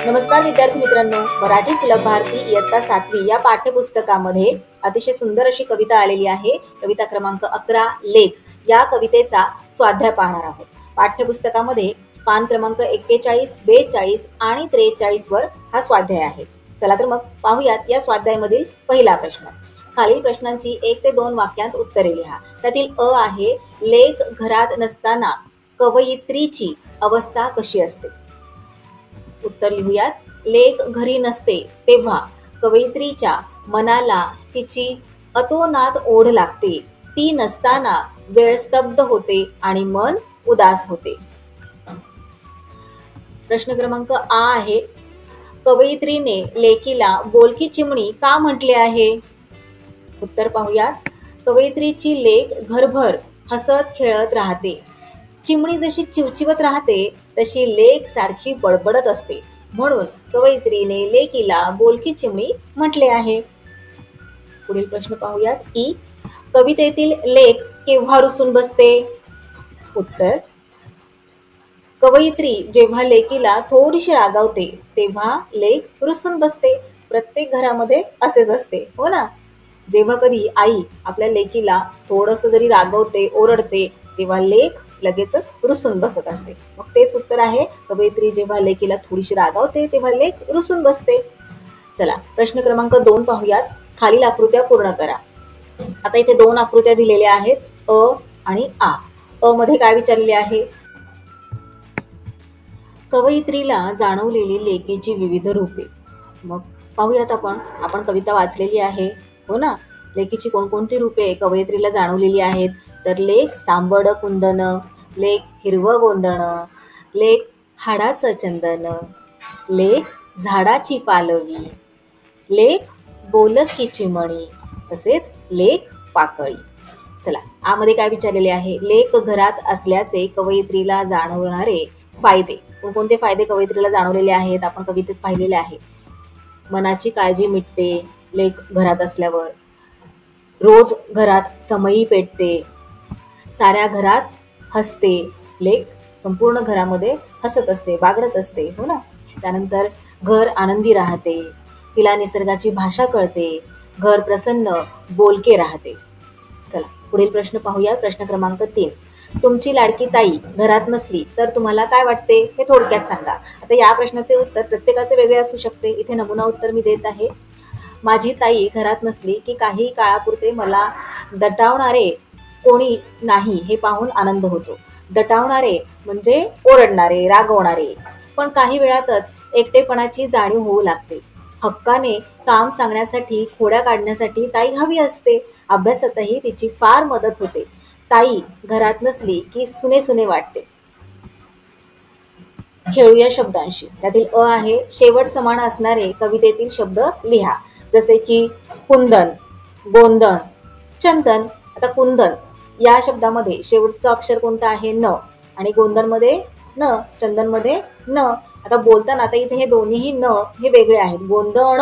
नमस्कार विद्यार्थी मित्रांनो, मराठी सुलभ भारती इयत्ता 7वी या पाठ्यपुस्तकामध्ये अतिशय सुंदर अशी कविता आलेली आहे. कविता क्रमांक 11 लेख या कवितेचा स्वाध्याय पाहणार आहोत. पाठ्यपुस्तकामध्ये पान क्रमांक 41, 42 आणि 43 वर हा स्वाध्याय आहे. चला तर मग पाहूयात या स्वाध्यायामधील पहिला प्रश्न. खालील प्रश्नांची 1 ते 2 वाक्यांत उत्तरे लिहा. त्यातील अ आहे, लेख घरात नसताना कवयित्रीची अवस्था कशी असते? उत्तर लिहूयात. लेख घरी नसते तेव्हा कवयित्रीच्या मनाला तिची अतोनात ओढ लागते. ती नसताना वेळ स्तब्ध होते आणि मन उदास होते. प्रश्न क्रमांक आ आहे, कवयित्रीने लेकीला बोलकी चिमणी का म्हटले आहे? उत्तर पाहूयात. कवयित्रीची लेक घरभर हसत खेळत राहते. चिमणी जशी चिवचिवत राहते तशी लेक सारखी बडबडत असते, म्हणून कवयित्रीने लेकीला बोलकी चिमणी म्हटले आहे. पुढील प्रश्न पाहूयात. ई, कवितेतील लेख केव्हा रुसून बसते? उत्तर, कवयित्री जेव्हा लेकीला थोडीशी रागावते तेव्हा लेख रुसून बसते. प्रत्येक घरामध्ये असेच असते, हो ना? जेव्हा कधी आई आपल्या लेकीला थोडंसं जरी रागवते, ओरडते, तेव्हा लेक लगेचच रुसून बसत असते. मग तेच उत्तर आहे, कवयित्री जेव्हा लेकीला थोडीशी रागावते तेव्हा लेक रुसून बसते. चला प्रश्न क्रमांक 2 पाहूयात. खालील आकृत्या पूर्ण करा. आता इथे 2 आकृत्या दिलेल्या आहेत, अ आणि आ. अ मध्ये काय विचारलेले आहे? कवयित्रीला जाणवलेली लेकीची विविध रूपे. मग पाहूयात आपण कविता वाचलेली आहे, हो ना? लेकीची कोणकोणती रूपे कवयित्रीला जाणवलेली आहेत? तर लेख तांबड कुंदन, लेख हिरवं गोंदण, लेख हाडाचं चंदन, लेख झाडाची पालवी, लेख बोलकी चिमणी, तसेच लेख पाकळी. चला आमध्ये काय विचारलेले आहे? लेख घरात असल्याचे कवयित्रीला जाणवणारे फायदे. कोणकोणते फायदे कवयित्रीला जाणवलेले आहेत आपण कवितेत पाहिलेले आहे. मनाची काळजी मिटते लेख घरात असल्यावर. रोज घरात समई पेटते. साऱ्या घरात हसते. लेख संपूर्ण घरामध्ये हसत असते, बागडत असते, हो ना? त्यानंतर घर आनंदी राहते. तिला निसर्गाची भाषा कळते. घर प्रसन्न बोलके राहते. चला पुढील प्रश्न पाहूया. प्रश्न क्रमांक 3. तुमची लाडकी ताई घरात नसली तर तुम्हाला काय वाटते? हे थोडक्यात सांगा. आता या प्रश्नाचे उत्तर प्रत्येकाचे वेगळे असू शकते. इथे नमुना उत्तर मी देत आहे. माझी ताई घरात नसली की काही काळापुरते मला दटावणारे कोणी नाही हे पाहून आनंद होतो. दटावणारे म्हणजे ओरडणारे, रागवणारे. पण काही वेळातच एकटेपणाची जाणीव होऊ लागते. हक्काने काम सांगण्यासाठी, खोड्या काढण्यासाठी ताई हवी असते. अभ्यासातही तिची फार मदत होते. ताई घरात नसली की सुने सुने वाटते. खेळूया शब्दांशी. त्यातील अ आहे, शेवट समान असणारे कवितेतील शब्द लिहा. जसे की कुंदन, गोंदण, चंदन. आता कुंदन या शब्दामध्ये शेवटचं अक्षर कोणतं आहे? न. आणि गोंदणमध्ये न, चंदनमध्ये न. आता बोलताना आता इथे हे दोन्हीही न हे वेगळे आहेत. गोंदण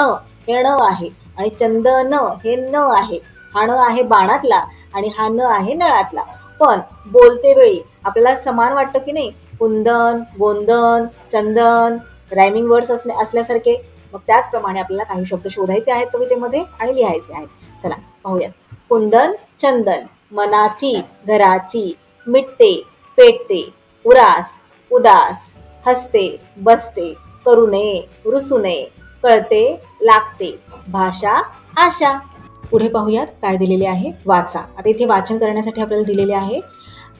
हे ण आहे आणि चंदन हे न आहे. हा न आहे बाणातला आणि हा न आहे नळातला. पण बोलते वेळी आपल्याला समान वाटतं की नाही? कुंदन, गोंदन, चंदन, रायमिंग वर्ड्स असल्यासारखे. मग त्याचप्रमाणे आपल्याला काही शब्द शोधायचे आहेत कवितेमध्ये आणि लिहायचे आहेत. चला पाहूयात. कुंदन, चंदन. मनाची, घराची, मिटते, पेटते, उरास, उदास, हसते, बसते, करू नये, रुसू नये, कळते, लागते, भाषा, आशा. पुढे पाहूयात काय दिलेले आहे. वाचा. आता इथे वाचन करण्यासाठी आपल्याला दिलेले आहे.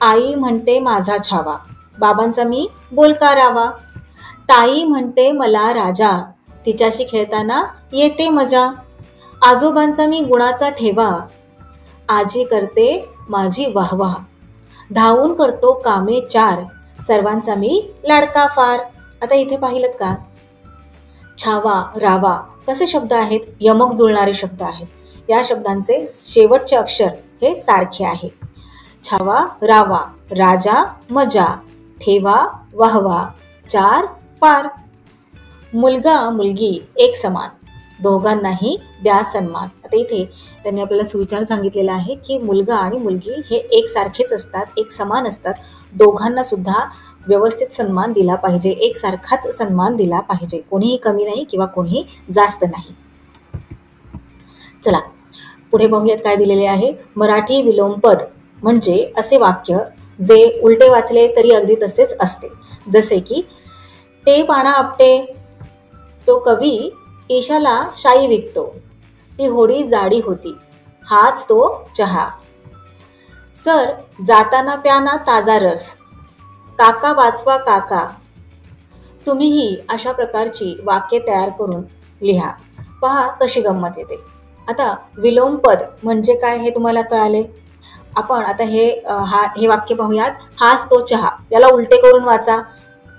आई म्हणते माझा छावा, बाबांचा मी बोलका रावा. ताई म्हणते मला राजा, तिच्याशी खेळताना येते मजा. आजोबांचा मी गुणाचा ठेवा, आजी करते माझी वाहवा. धावून करतो कामे 4, सर्वांचा मी लाडका फार. आता इथे पाहिलं का? छावा, रावा कसे शब्द आहेत? यमक जुळणारे शब्द आहेत. या शब्दांचे शेवटचे अक्षर हे सारखे आहे. छावा, रावा, राजा, मजा, ठेवा, वाहवा, 4 फार. मुलगा मुलगी एक समान, दोघांनाही द्या सन्मान. आता इथे त्यांनी आपल्याला सुविचार सांगितलेला आहे की मुलगा आणि मुलगी हे एक सारखेच असतात, एक समान असतात. दोघांना सुद्धा व्यवस्थित सन्मान दिला पाहिजे, एकसारखाच सन्मान दिला पाहिजे, कोणीही कमी नाही किंवा कोणीही जास्त नाही. चला पुढे पाहूयात काय दिलेले आहे. मराठी विलोमपद म्हणजे असे वाक्य जे उलटे वाचले तरी अगदी तसेच असते. जसे की ते पाना आपटे, तो कवी ईशाला शाई विकतो, ती होडी जाडी होती, हाच तो चहा. सर जाताना प्याना ताजा रस, काका वाचवा काका. तुम्हीही अशा प्रकारची वाक्ये तयार करून लिहा. पहा कशी गंमत येते. आता विलोमपद म्हणजे काय हे तुम्हाला कळाले. आपण आता हे वाक्य पाहूयात. हाच तो चहा, त्याला उलटे करून वाचा.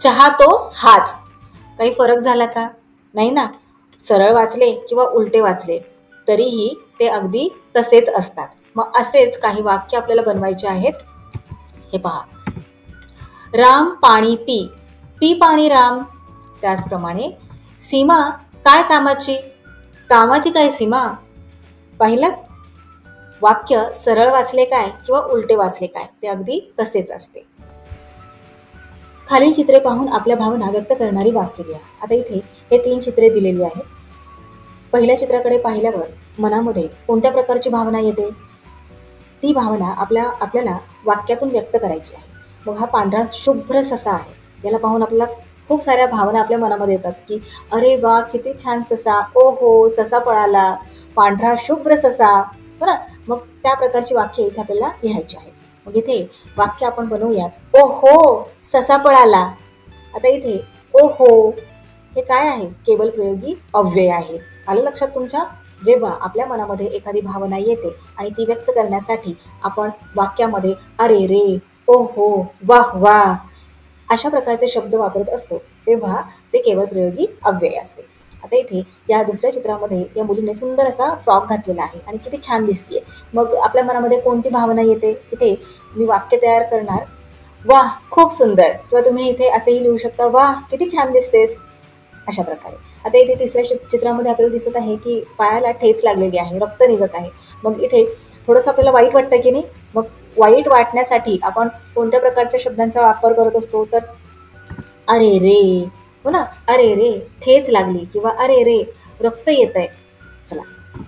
चहा तो हाच. काही फरक झाला का? नाही ना. सरळ वाचले किंवा उलटे वाचले तरीही ते अगदी तसेच असतात. मग असेच काही वाक्य आपल्याला बनवायचे आहेत. हे पहा. राम पाणी पी, पी पाणी राम. त्याचप्रमाणे सीमा काय कामाची, कामाची काय सीमा. पाहिलं, वाक्य सरळ वाचले काय किंवा उलटे वाचले काय ते अगदी तसेच असते. खालील चित्रे पाहून आपल्या भावना व्यक्त करणारी वाक्य लिहा. आता इथे हे 3 चित्रे दिलेली आहेत. पहिल्या चित्राकडे पाहिल्यावर मनामध्ये कोणत्या प्रकारची भावना येते, ती भावना आपल्याला वाक्यातून व्यक्त करायची आहे. मग हा पांढरा शुभ्र ससा आहे, याला पाहून आपल्याला खूप साऱ्या भावना आपल्या मनामध्ये येतात की अरे वा किती छान ससा, ओ हो ससा पळाला, पांढरा शुभ्र ससा, हो ना. मग त्या प्रकारची वाक्य इथे आपल्याला लिहायची आहेत. मग इथे वाक्य आपण बनवूयात. ओ हो ससा पळाला. आता इथे ओ हो हे काय आहे, केवल प्रयोगी अव्यय आहे. आलं लक्षात तुमच्या. जेव्हा आपल्या मनामध्ये एखादी भावना येते आणि ती व्यक्त करण्यासाठी आपण वाक्यामध्ये अरे रे, ओ हो, वाह वाह अशा प्रकारचे शब्द वापरत असतो तेव्हा ते केवळ प्रयोगी अव्यय असते. आता इथे या दुसऱ्या चित्रामध्ये या मुलीने सुंदर असा फ्रॉक घातलेला आहे आणि किती छान दिसतीये. मग आपल्या मनामध्ये कोणती भावना येते, इथे मी वाक्य तयार करणार. वाह खूप सुंदर, किंवा तुम्ही इथे असेही लिहू शकता वाह किती छान दिसतेस, अशा प्रकारे. आता इथे तिसऱ्या चित्रामध्ये आपल्याला दिसत आहे की पायाला ठेच लागलेली आहे, रक्त निघत आहे. मग इथे थोडंसं आपल्याला वाईट वाटतं की नाही. मग वाईट वाटण्यासाठी आपण कोणत्या प्रकारच्या शब्दांचा वापर करत असतो, तर अरे रे, हो ना, अरे रे ठेच लागली किंवा अरे रे रक्त येत आहे. चला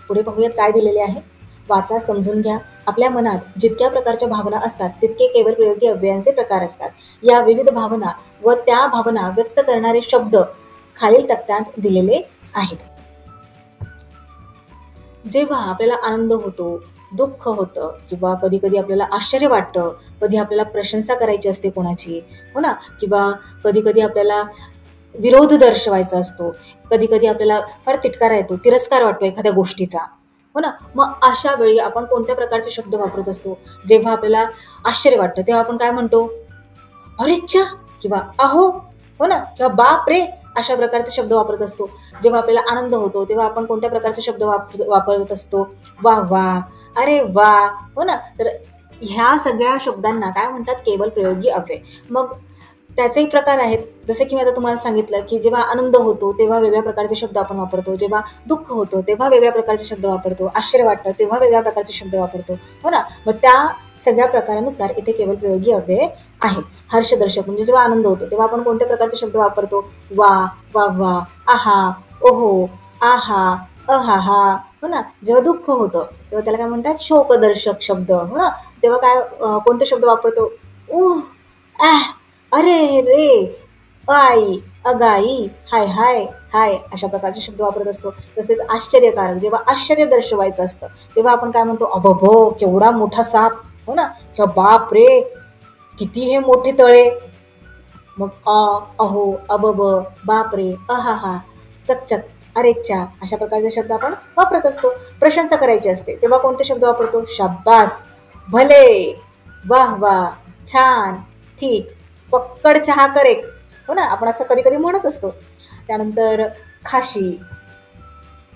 पुढे पाहूयात काय दिलेले आहे. वाचा, समजून घ्या. आपल्या मनात जितक्या प्रकारच्या भावना असतात तितके केवळ प्रयोगी अव्ययांचे प्रकार असतात. या विविध भावना व त्या भावना व्यक्त करणारे शब्द खालील तक्त्यात दिलेले आहेत. जेव्हा आपल्याला आनंद होतो, दुःख होतं किंवा कधी कधी आपल्याला आश्चर्य वाटतं, कधी आपल्याला प्रशंसा करायची असते कोणाची, हो ना, किंवा कधी कधी आपल्याला विरोध दर्शवायचा असतो, कधी कधी आपल्याला फार तिटकारा येतो, तिरस्कार वाटतो एखाद्या गोष्टीचा, हो ना. मग अशा वेळी आपण कोणत्या प्रकारचे शब्द वापरत असतो. जेव्हा आपल्याला आश्चर्य वाटतं तेव्हा आपण काय म्हणतो, अरेच्छा किंवा अहो, हो ना, किंवा बाप रे अशा प्रकारचे शब्द वापरत असतो. जेव्हा आपल्याला आनंद होतो तेव्हा आपण कोणत्या प्रकारचे शब्द वापरत असतो, वा वा, अरे वा, हो ना. तर ह्या सगळ्या शब्दांना काय म्हणतात, केवळ प्रयोगी अव्यय. मग त्याचेही प्रकार आहेत. जसे की मी आता तुम्हाला सांगितलं की जेव्हा आनंद होतो तेव्हा वेगळ्या प्रकारचे शब्द आपण वापरतो, जेव्हा दुःख होतो तेव्हा वेगळ्या प्रकारचे शब्द वापरतो, आश्चर्य वाटतं तेव्हा वेगळ्या प्रकारचे शब्द वापरतो, हो ना. मग त्या सगळ्या प्रकारानुसार इथे केवळ प्रयोगी अव्यय आहेत. हर्षदर्शक म्हणजे जेव्हा आनंद होतो तेव्हा आपण कोणत्या प्रकारचे शब्द वापरतो, वा, वा वा, आहा, ओहो, आहा, अहाहा, हो ना. जेव्हा दुःख होतं तेव्हा त्याला काय म्हणतात, शोकदर्शक शब्द, हो ना. तेव्हा काय कोणते शब्द वापरतो, उह, अरे रे, आई, अगाई, हाय हाय हाय अशा प्रकारचे शब्द वापरत असतो. तसेच आश्चर्यकारक, जेव्हा आश्चर्य दर्शवायचं असतं तेव्हा आपण काय म्हणतो, अबब केवढा मोठा साप, हो ना, किंवा बाप रे किती हे मोठे तळे. मग अहो, अबब, बाप रे, अहाहा, चकचक, अरेच्छा अशा प्रकारचे शब्द आपण वापरत असतो. प्रशंसा करायची असते तेव्हा कोणते शब्द वापरतो, शाब्बास, भले, वाह वाह, छान, ठीक, फक्कड चहा करेक, हो ना, आपण असं कधी कधी म्हणत असतो. त्यानंतर खाशी.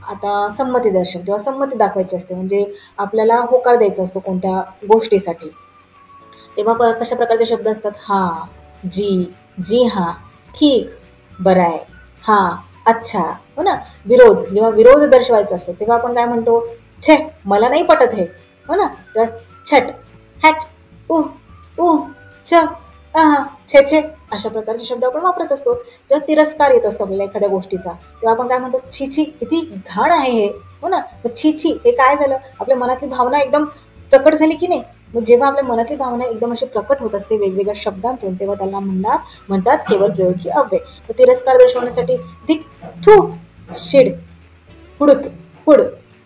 आता संमती दर्शक, जेव्हा संमती दाखवायची असते म्हणजे आपल्याला होकार द्यायचा असतो कोणत्या गोष्टीसाठी तेव्हा कशा प्रकारचे शब्द असतात, हा, जी, जी हां, ठीक, बरं आहे, हां, अच्छा, हो ना. विरोध, जेव्हा विरोध दर्शवायचा असतो तेव्हा आपण काय म्हणतो, छे मला नाही पटत हे, हो ना. छट, हॅट, उह, उह, छ, आहा, छे छे अशा प्रकारचे शब्द आपण वापरत असतो. जेव्हा तिरस्कार येत असतो आपल्याला एखाद्या गोष्टीचा, तेव्हा आपण काय म्हणतो, छी छी किती घाण आहे हे, हो ना. मग छी छी हे काय झालं, आपल्या मनातली भावना एकदम प्रकट झाली की नाही. मग जेव्हा आपल्या मनातली भावना एकदम अशी प्रकट होत असते वेगवेगळ्या शब्दांतून, तेव्हा त्याला म्हणतात केवळ प्रयोगी अव्यय. तर तिरस्कार दर्शवण्यासाठी धिक, थू, शिड, हुडूत, हुड,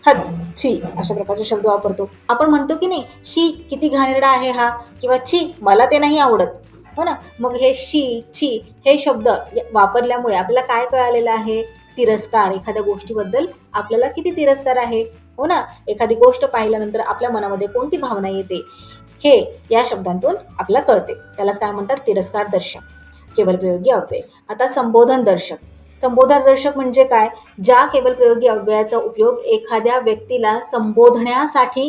हद, छी अशा प्रकारचे शब्द वापरतो. आपण म्हणतो की नाही, शी किती घाणेरडा आहे हा, किंवा छी मला ते नाही आवडत, हो ना. मग हे शी छी हे शब्द वापरल्यामुळे आपल्याला काय कळालेलं आहे, तिरस्कार. एखाद्या गोष्टीबद्दल आपल्याला किती तिरस्कार आहे, हो ना. एखादी गोष्ट पाहिल्यानंतर आपल्या मनामध्ये कोणती भावना येते, हे या शब्दांतून आपल्याला कळते. त्यालाच काय म्हणतात, तिरस्कार दर्शक, केवळ प्रयोगी अव्यय. आता संबोधन दर्शक. संबोधन दर्शक म्हणजे काय, ज्या केवळ प्रयोगी अव्ययाचा उपयोग एखाद्या व्यक्तीला संबोधण्यासाठी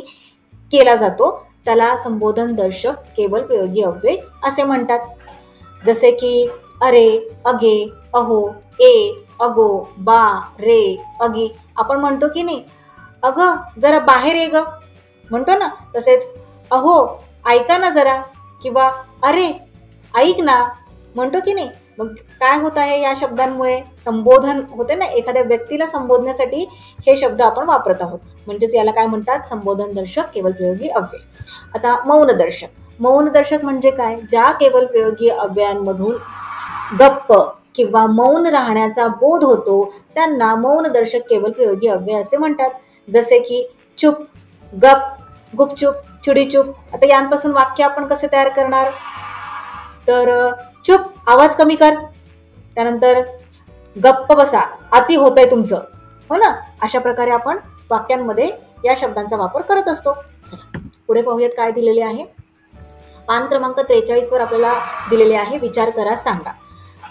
केला जातो, त्याला संबोधन दर्शक केवळ प्रयोगी अव्यय असे म्हणतात. जसे की अरे, अगे, अहो, ए, अगो, बा, रे, अगी. आपण म्हणतो की नाही, अगं जरा बाहेर ये ग, म्हणतो ना. तसेच अहो ऐका ना जरा, किंवा अरे ऐक ना, म्हणतो की नाही. मग काय होत आहे, या शब्दांमुळे संबोधन होते ना, एखाद्या व्यक्तीला संबोधण्यासाठी हे शब्द आपण वापरत आहोत. म्हणजेच याला काय म्हणतात, संबोधन दर्शक केवळ प्रयोगी अव्यय. आता मौन दर्शक. मौन दर्शक म्हणजे काय, ज्या केवळ प्रयोगी अव्ययांमधून गप्प किंवा मौन राहण्याचा बोध होतो, त्यांना मौन दर्शक केवळ प्रयोगी अव्यय असे म्हणतात. जसे की चुप, गप, गुपचूप, चुडीचूप. आता यांपासून वाक्य आपण कसे तयार करणार, तर चुप, आवाज कमी कर. त्यानंतर गप्प बसा, अति होतंय तुमचं, हो ना. अशा प्रकारे आपण वाक्यांमध्ये या शब्दांचा वापर करत असतो. चला पुढे पाहूयात काय दिलेले आहे. पान क्रमांक 43 वर आपल्याला दिलेले आहे, विचार करा सांगा.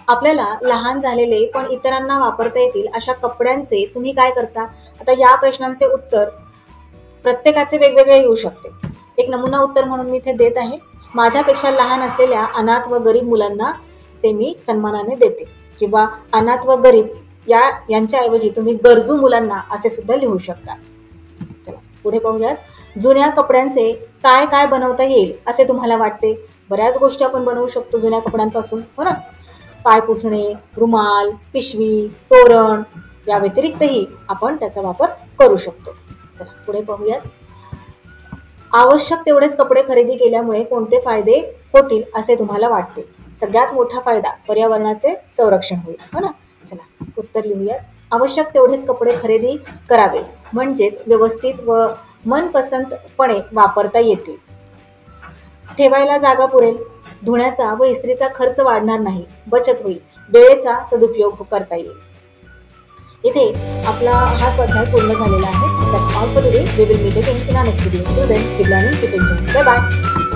आपल्याला लहान झालेले पण इतरांना वापरता येतील अशा कपड्यांचे तुम्ही काय करता. आता या प्रश्नांचे उत्तर प्रत्येकाचे वेगवेगळे येऊ शकते. एक नमुना उत्तर म्हणून मी इथे देत आहे. माझ्यापेक्षा लहान असलेल्या अनाथ व गरीब मुलांना ते मी सन्मानाने देते, किंवा अनाथ व गरीब यांच्याऐवजी तुम्ही गरजू मुलांना असे सुद्धा लिहू शकता. चला पुढे पाहूयात. जुन्या कपड्यांचे काय काय बनवता येईल असे तुम्हाला वाटते. बऱ्याच गोष्टी आपण बनवू शकतो जुन्या कपड्यांपासून, हो ना. पाय पुसणे, रुमाल, पिशवी, तोरण, या व्यतिरिक्तही आपण त्याचा वापर करू शकतो. चला पुढे पाहूयात. आवश्यक तेवढेच कपडे खरेदी केल्यामुळे कोणते फायदे होतील असे तुम्हाला वाटते. सगळ्यात मोठा फायदा पर्यावरणाचे संरक्षण होईल, हो ना. चला उत्तर लिहूयात. आवश्यक तेवढेच कपडे खरेदी करावे, म्हणजेच व्यवस्थित व मनपसंतपणे वापरता येतील. ठेवायला जागा पुरेल, धुण्याचा व इस्त्रीचा खर्च वाढणार नाही, बचत होईल, वेळेचा सदुपयोग करता येईल. इथे आपला हा स्वाध्याय पूर्ण झालेला आहे. That's all for today. We will meet again in our next video. Till then, keep learning, keep enjoying. Bye bye.